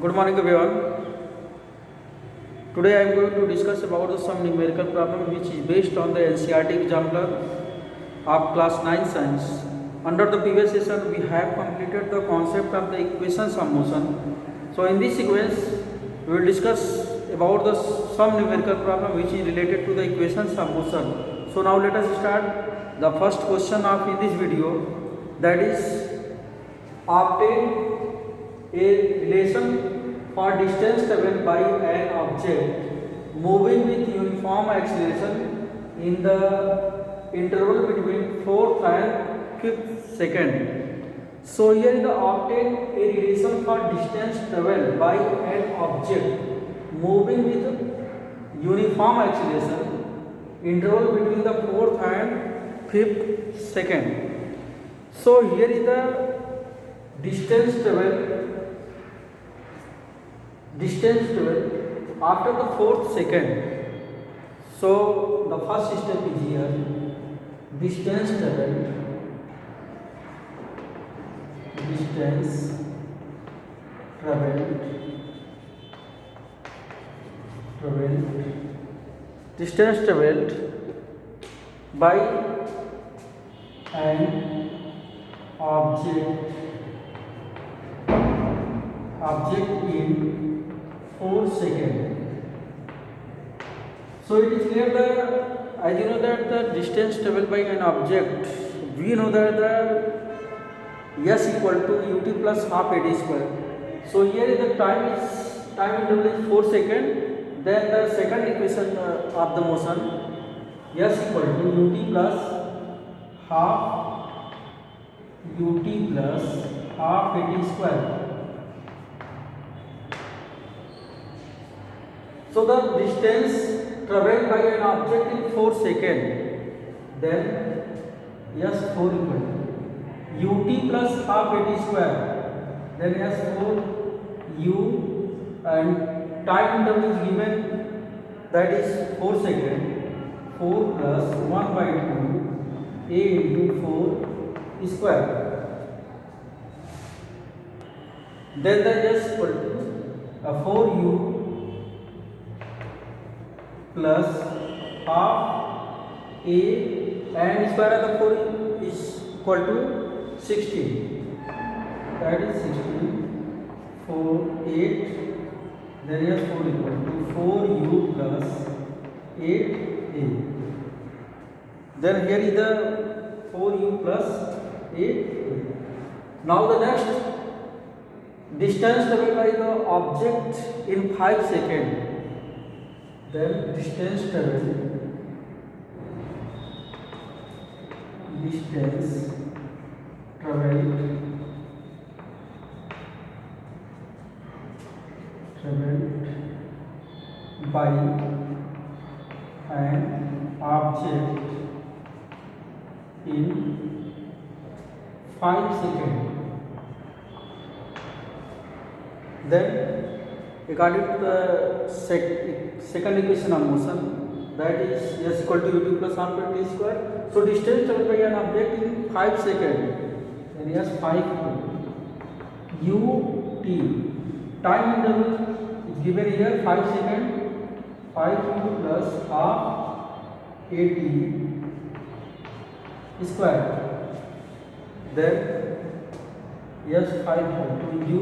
Good morning everyone. Today I am going to discuss about some numerical problem which is based on the NCERT examiner of class 9 science. Under the previous session we have completed the concept of the equations of motion. So in this sequence we will discuss about the some numerical problem which is related to the equations of motion. So now let us start the first question of in this video, that is obtain a relation for distance traveled by an object moving with uniform acceleration in the interval between 4th and 5th second. So here the obtain a relation for distance traveled by an object moving with uniform acceleration interval between the 4th and 5th second. So here is the distance traveled after the 4th second. So the first step is here distance traveled by an object in 4 seconds. So it is clear that as you know that the distance traveled by an object, we know that the s equal to ut plus half at square. So here the time interval is 4 seconds. Then the second equation of the motion, s equal to ut plus half at square. So the distance traveled by an object in 4 seconds, then s4 equal to ut plus half at square, then s4 u, and time interval is given, that is 4 seconds, 4 plus 1 by 2 a into 4 square. Then the s equal to 4u plus half a, and square of the 4 is equal to 16, that is 16, 4, 8, then yes 4 equal to 4u plus 8a. Then here is the 4u plus 8a. Now the next distance traveled by the object in 5 seconds. Then distance traveled by an object in 5 seconds. Then according to the second equation of motion, that is s equal to ut plus half at square. So distance traveled by an object in 5 seconds, then yes 5 ut, time interval is given here 5 seconds, 5u plus half at square. Then yes 5u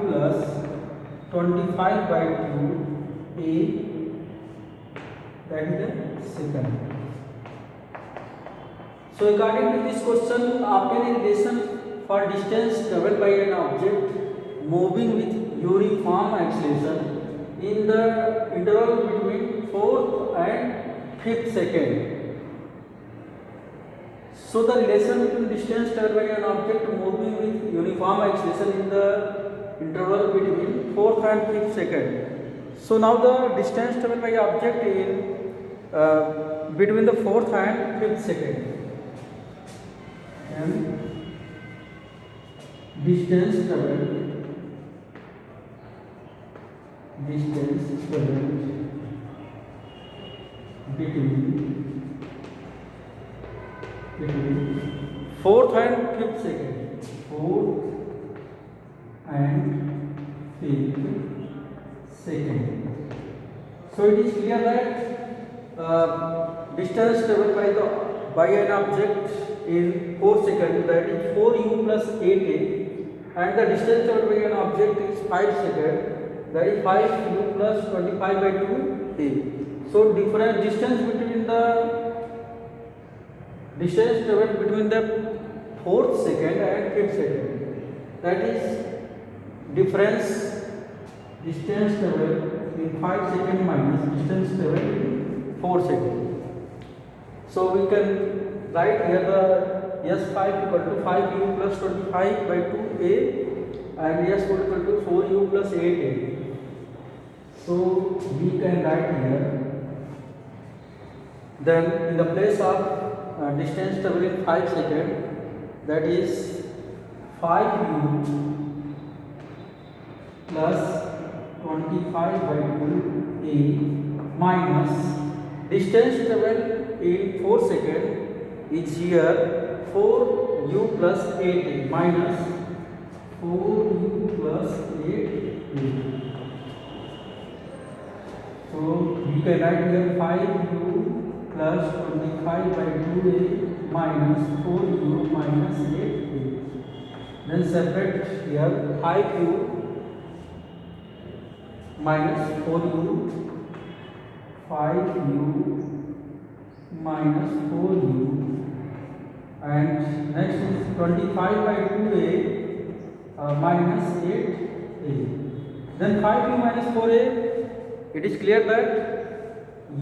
plus 25 by 2 a, that is the second. So according to this question, obtain a relation for distance traveled by an object moving with uniform acceleration in the interval between 4th and 5th second. So the relation between distance traveled by an object moving with uniform acceleration in the interval between 4th and 5th second. So now the distance traveled by object in between the 4th and 5th second, and distance traveled between 4th and 5th second, 4th and 5th second. So it is clear that distance traveled by an object in 4 seconds, that is 4u plus 8a, and the distance traveled by an object is 5 seconds, that is 5u plus 25 by 2a. So different distance between the distance traveled between the 4th second and 5th second, that is difference distance traveled in 5 seconds minus distance traveled in 4 seconds. So we can write here the S5 equal to 5u plus 25 by 2a and S4 equal to 4u plus 8a. So we can write here, then in the place of distance traveled in 5 seconds, that is 5u plus 25 by 2a minus distance traveled in 4 seconds is here 4u plus 8a minus 4u plus 8a. So we can write here 5u plus 25 by 2a minus 4u minus 8a. Then separate here 5u minus 4u, 5u minus 4u, and next is 25 by 2a minus 8a. Then 5u minus 4a, it is clear that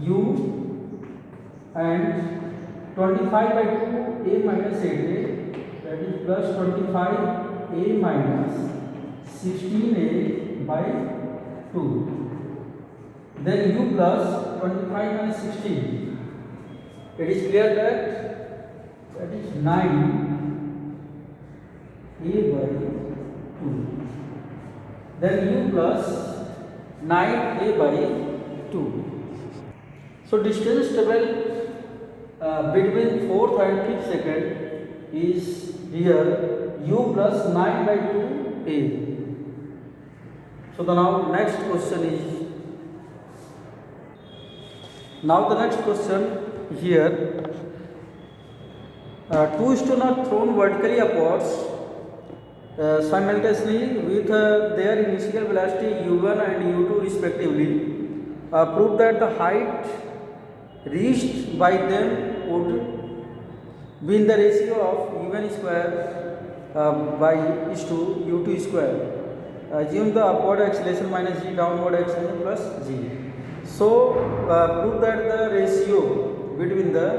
u and 25 by 2a minus 8a, that is plus 25a minus 16a by 2. Then u plus 25 minus 16. It is clear that is 9a by 2. Then u plus 9a by 2. So distance traveled between 4th and 5th second is here u plus 9 by 2a. So the next question is, now the next question here, two stones are thrown vertically upwards simultaneously with their initial velocity u1 and u2 respectively. Prove that the height reached by them would be in the ratio of u1 square by is to u2 square. Assume the upward acceleration minus g, downward acceleration plus g. So prove that the ratio between the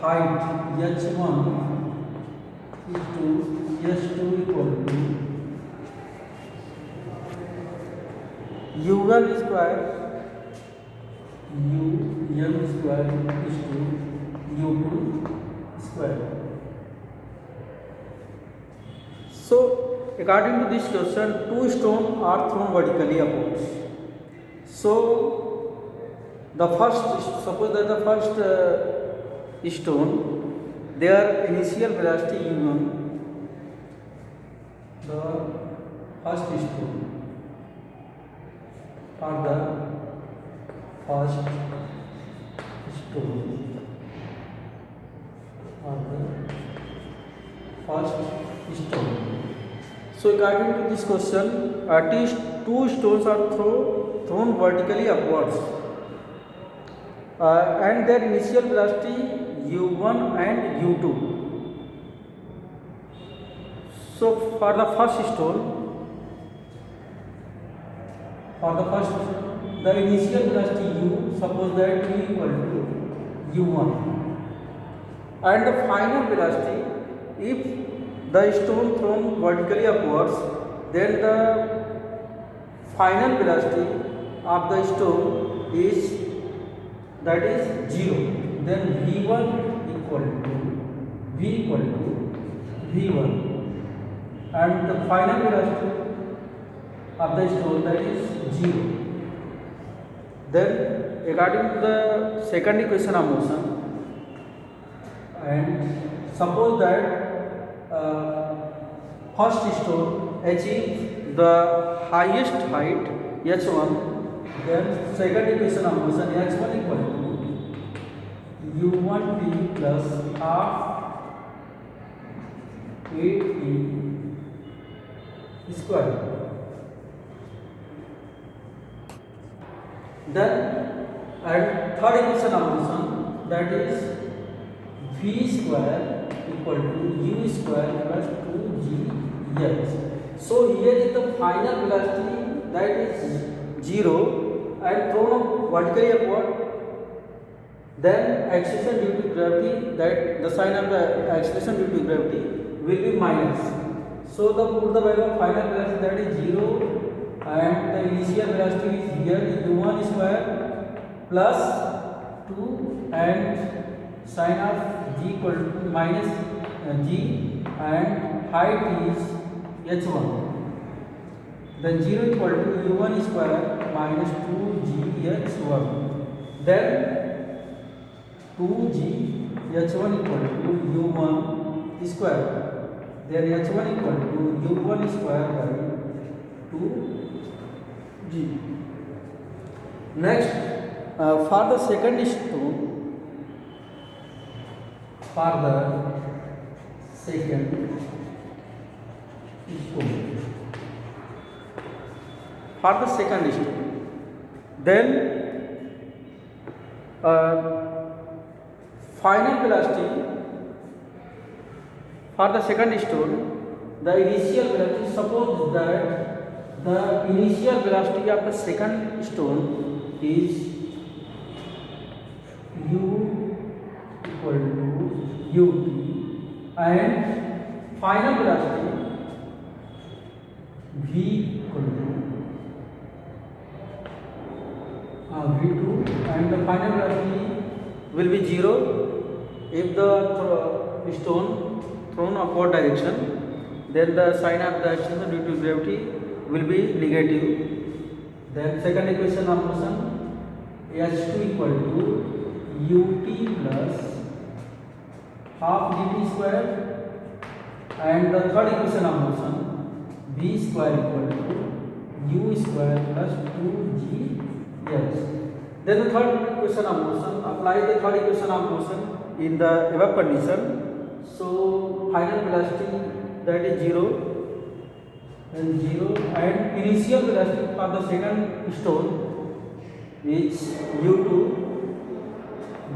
height h1 is to h2 equal to u1 square u1 square is to u2 square. So according to this question, two stones are thrown vertically upwards. So the first, suppose that the first stone, their initial velocity u1, the first stone, or the first stone, or the first stone. So according to this question, at least two stones are thrown vertically upwards and their initial velocity u1 and u2. So for the first stone, the initial velocity u, suppose that u equal to u1, and the final velocity, if the stone thrown vertically upwards, then the final velocity of the stone is, that is 0. Then v1 equal to v1, and the final velocity of the stone, that is 0. Then according to the second equation of motion, and suppose that first stone achieves the highest height h1, then second equation of motion h1 equal to u1t plus half 8t square. Then and third equation of motion, that is v square equal to u square plus 2gh. So here is the final velocity, that is 0 and thrown up vertically upward. Then acceleration due to gravity, that the sign of the acceleration due to gravity will be minus. So the put the value of final velocity, that is 0, and the initial velocity is here is u1 square plus 2 and sign of g equal to minus g, and height is h1. Then 0 equal to u1 square minus 2gh1. Then 2g h1 equal to u1 square. Then h1 equal to u1 square by 2g. Next, for the second stone, for the second stone, then final velocity for the second stone, the initial velocity, suppose that the initial velocity of the second stone is u equal to ut, and final velocity v equal to v2, and the final velocity will be 0 if the stone thrown upward direction. Then the sign of the acceleration due to gravity will be negative. Then second equation of motion h2 equal to ut plus half dt square, and the third equation of motion v square equal to u square plus 2gh. Then the third equation of motion, apply the third equation of motion in the above condition. So final velocity, that is 0 and 0, and initial velocity for the second stone is u2,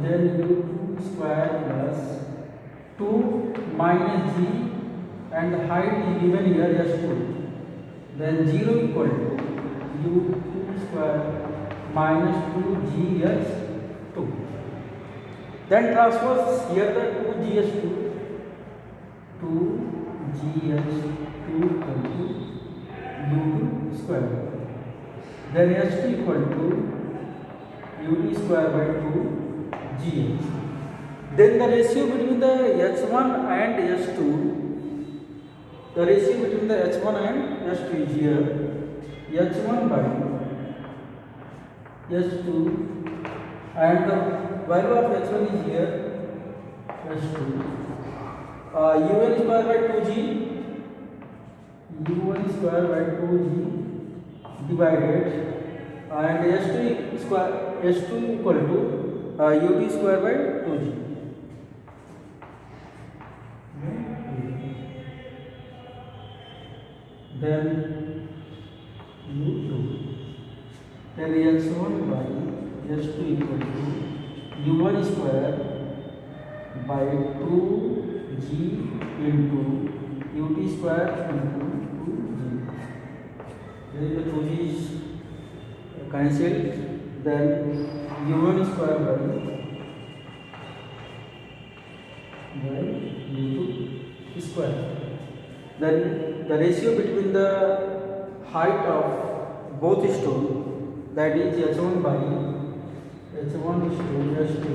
then u2 square plus 2 minus g, and the height is given here as 2. Then 0 equal to u2 square minus 2gh2. Then transpose here the 2gh2 equal to u2 square. Then h2 equal to ut square by 2gh. Then the ratio between the h1 and h2, the ratio between the h1 and h2 is here h1 by h2, and the value of h1 is here h2. u1 square by 2g, u1 square by 2g divided, and h2 square, h2 equal to ut square by 2g. Then u2, then h1 by h2 equal to u1 square by 2g into ut square into 2g. Then the 2g is cancelled. Then u1 square by u2 square. Then the ratio between the height of both stone, that is h1 by h1 is to h2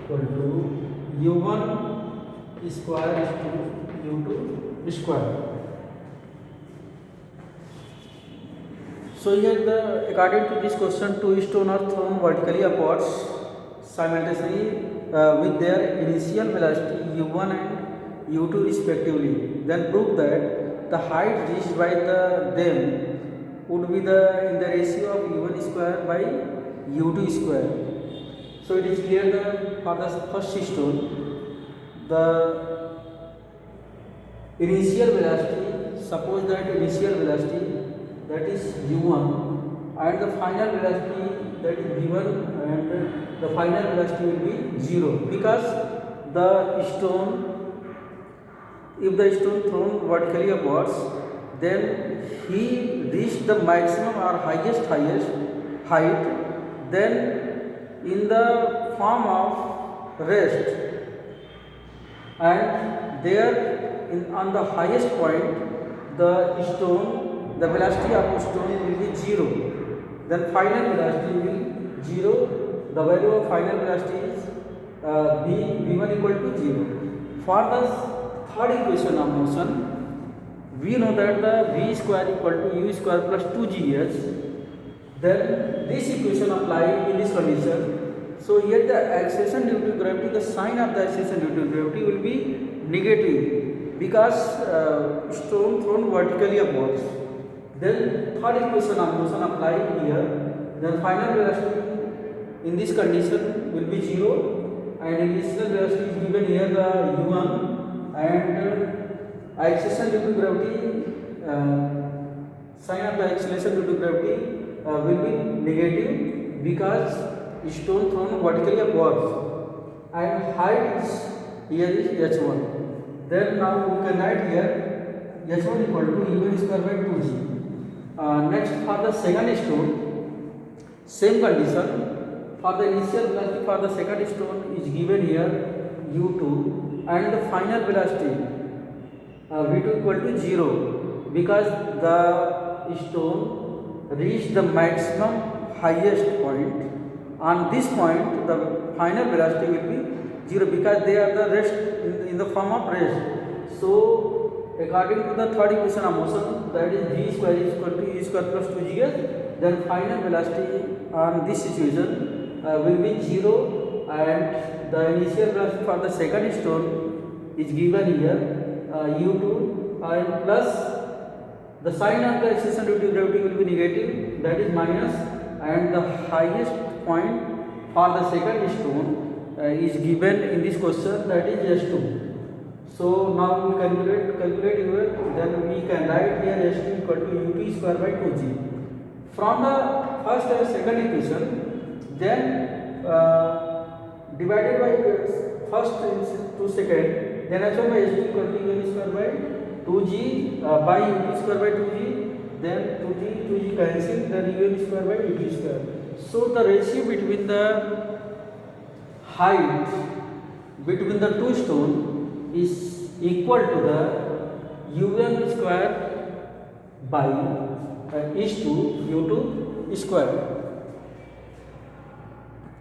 equal to u1 square is to u2 square. So here according to this question, two stones are thrown vertically upwards simultaneously with their initial velocity u1 and u2 respectively. Then prove that the height reached by them would be in the ratio of u1 square by u2 square. So it is clear that for the first stone, the initial velocity, suppose that initial velocity that is u1 and the final velocity that is v1, and the final velocity will be 0, because the stone, if the stone thrown vertically upwards, then he reached the maximum or highest height, then in the form of rest, and there on the highest point the velocity of stone will be 0, then final velocity will be 0, the value of final velocity is v1 equal to 0. For the third equation of motion, we know that the v square equal to u square plus 2gh, then this equation applied in this condition. So here the acceleration due to gravity, the sign of the acceleration due to gravity will be negative, because stone thrown vertically upwards. Then third equation of motion applied here, then final velocity in this condition will be 0, and initial velocity is given here the u1, and acceleration due to gravity, sign of the acceleration due to gravity will be negative, because stone thrown vertically upwards, and height is here is h1. Then now we can write here h1 equal to u1 square by 2g. Next, for the second stone, same condition. For the initial velocity for the second stone is given here u2, and the final velocity v2 equal to 0, because the stone reached the maximum highest point. On this point, the final velocity will be 0, because they are the rest in the form of rest. So according to the third equation of motion, that is v square is equal to u square plus 2gh, then final velocity on this situation will be 0, and the initial velocity for the second stone is given here u2, and plus the sign of the acceleration due to gravity will be negative, that is minus, and the highest point for the second stone is given in this question, that is s2. So now we calculate here, then we can write here s2 equal to ut square by 2g. From the first and second equation, then divided by first to second, then h1 by s2 equal to u square by 2g by ut square by 2g, then 2g cancel, then u square by ut square. So the ratio between the height between the two stones is equal to the u1 square by is to u2 square.